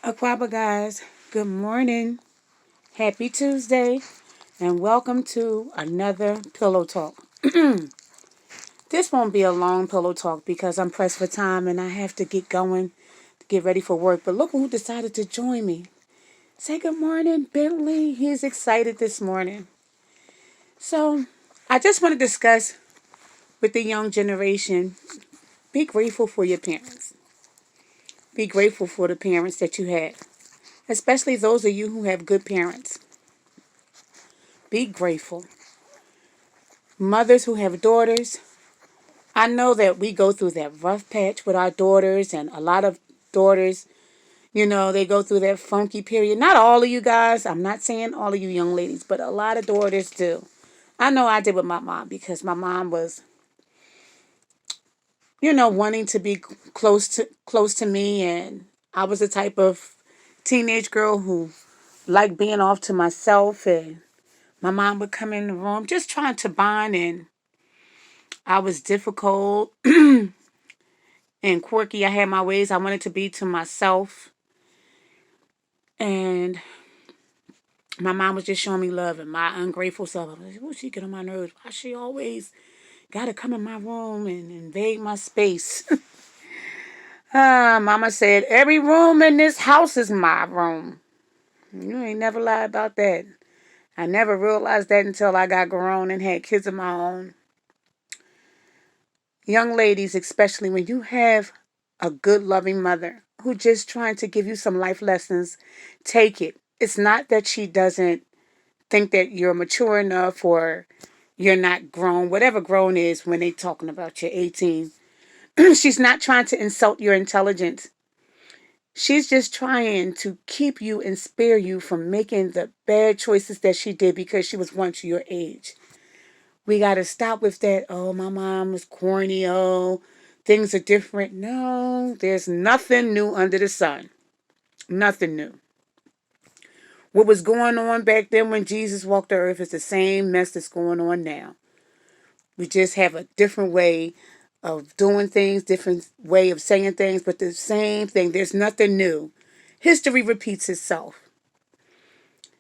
Aquaba guys, good morning. Happy Tuesday and welcome to another pillow talk. This won't be a long pillow talk because I'm pressed for time and I have to get going to get ready for work. But look who decided to join me. Say good morning, Bentley. He's excited this morning. So, I just want to discuss with the young generation, be grateful for your parents. Be grateful for the parents that you had, especially those of you who have good parents. Be grateful. Mothers who have daughters, I know that we go through that rough patch with our daughters, and a lot of daughters, they go through that funky period. Not all of you guys, I'm not saying all of you young ladies, but a lot of daughters do. I know I did with my mom because my mom was, wanting to be close to me, and I was the type of teenage girl who liked being off to myself, and my mom would come in the room just trying to bond, and I was difficult and quirky. I had my ways. I wanted to be to myself. And my mom was just showing me love, and my ungrateful self. I was like, oh, she get on my nerves. Why she always got to come in my room and invade my space? Mama said, every room in this house is my room. You ain't never lied about that. I never realized that until I got grown and had kids of my own. Young ladies, especially when you have a good, loving mother who just trying to give you some life lessons, take it. It's not that she doesn't think that you're mature enough or you're not grown, whatever grown is when they talking about you're 18. She's not trying to insult your intelligence. She's just trying to keep you and spare you from making the bad choices that she did because she was once your age. We got to stop with that. Oh, my mom is corny. Oh, things are different. No, there's nothing new under the sun. Nothing new. What was going on back then when Jesus walked the earth is the same mess that's going on now. We just have a different way of doing things, different way of saying things, but the same thing. There's nothing new. History repeats itself.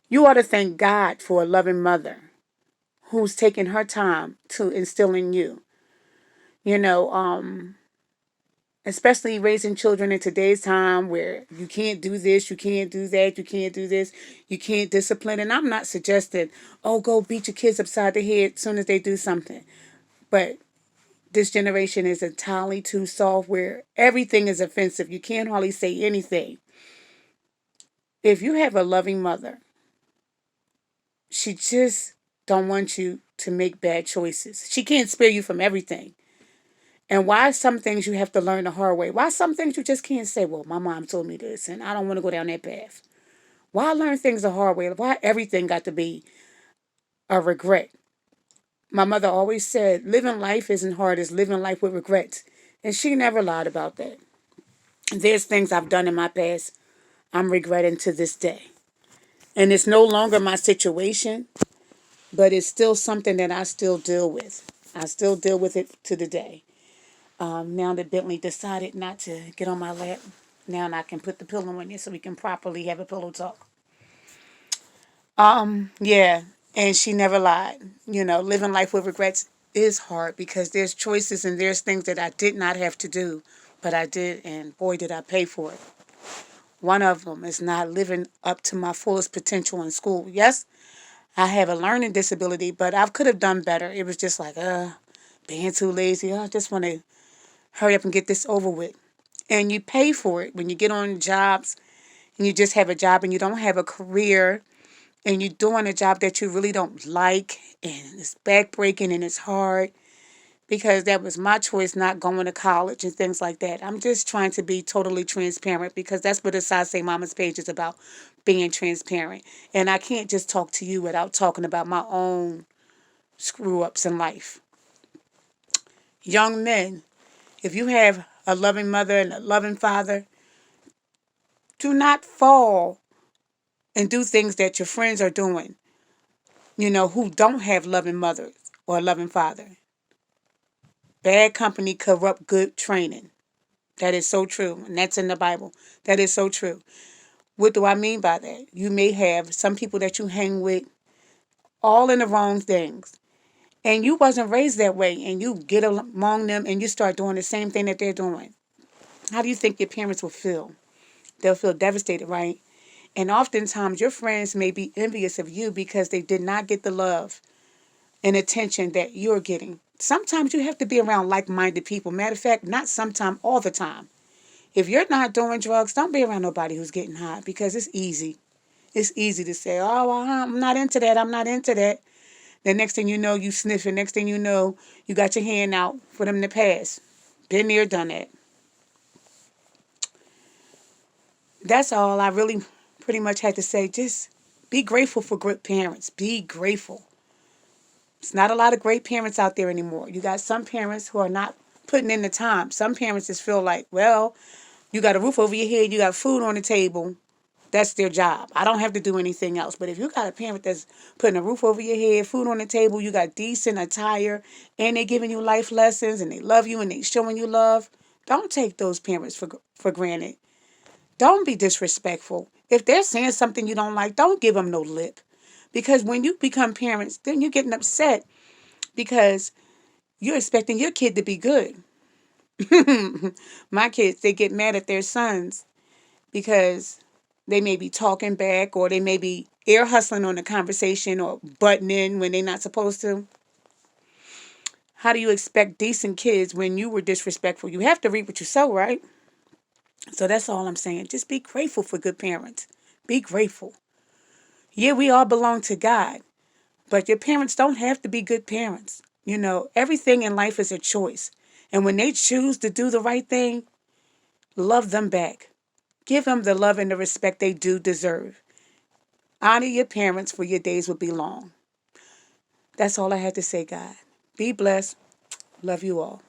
You ought to thank God for a loving mother who's taken her time to instill in you. You know, especially raising children in today's time where you can't do this, you can't do that, you can't do this, you can't discipline. And I'm not suggesting, oh, go beat your kids upside the head as soon as they do something. But this generation is entirely too soft where everything is offensive. You can't hardly say anything. If you have a loving mother, she just don't want you to make bad choices. She can't spare you from everything. And why some things you have to learn the hard way? Why some things you just can't say, well, my mom told me this and I don't want to go down that path? Why learn things the hard way? Why everything got to be a regret? My mother always said, living life isn't hard as living life with regrets. And she never lied about that. There's things I've done in my past I'm regretting to this day. And it's no longer my situation, but it's still something that I still deal with. I still deal with it to the day. Now that Bentley decided not to get on my lap, now I can put the pillow in it so we can properly have a pillow talk. Yeah, and she never lied. Living life with regrets is hard because there's choices and there's things that I did not have to do, but I did, and boy, did I pay for it. One of them is not living up to my fullest potential in school. Yes, I have a learning disability, but I could have done better. It was just like, being too lazy. I just want to hurry up and get this over with. And you pay for it when you get on jobs and you just have a job and you don't have a career and you're doing a job that you really don't like and it's backbreaking and it's hard because that was my choice not going to college and things like that. I'm just trying to be totally transparent because that's what the Side Say Mama's page is about, being transparent. And I can't just talk to you without talking about my own screw-ups in life. Young men, if you have a loving mother and a loving father, do not fall and do things that your friends are doing, who don't have loving mothers or a loving father. Bad company corrupt good training. That is so true. And that's in the Bible. That is so true. What do I mean by that? You may have some people that you hang with all in the wrong things. And you wasn't raised that way, and you get among them and you start doing the same thing that they're doing. How do you think your parents will feel? They'll feel devastated, right? And oftentimes your friends may be envious of you because they did not get the love and attention that you're getting. Sometimes you have to be around like-minded people. Matter of fact, not sometimes, all the time. If you're not doing drugs, don't be around nobody who's getting high because it's easy. It's easy to say, oh, well, I'm not into that. I'm not into that. The next thing you know, you sniffing. Next thing you know, you got your hand out for them to pass. Been there, done that. That's all I really pretty much had to say. Just be grateful for good parents. Be grateful. It's not a lot of great parents out there anymore. You got some parents who are not putting in the time. Some parents just feel like, well, you got a roof over your head, you got food on the table. That's their job. I don't have to do anything else. But if you got a parent that's putting a roof over your head, food on the table, you got decent attire, and they're giving you life lessons, and they love you, and they showing you love, don't take those parents for granted. Don't be disrespectful. If they're saying something you don't like, don't give them no lip. Because when you become parents, then you're getting upset because you're expecting your kid to be good. My kids, they get mad at their sons because they may be talking back or they may be ear hustling on the conversation or butting in when they're not supposed to. How do you expect decent kids when you were disrespectful? You have to reap what you sow, right? So that's all I'm saying. Just be grateful for good parents. Be grateful. Yeah, we all belong to God, but your parents don't have to be good parents. You know, everything in life is a choice. And when they choose to do the right thing, love them back. Give them the love and the respect they do deserve. Honor your parents, for your days will be long. That's all I had to say, God. Be blessed. Love you all.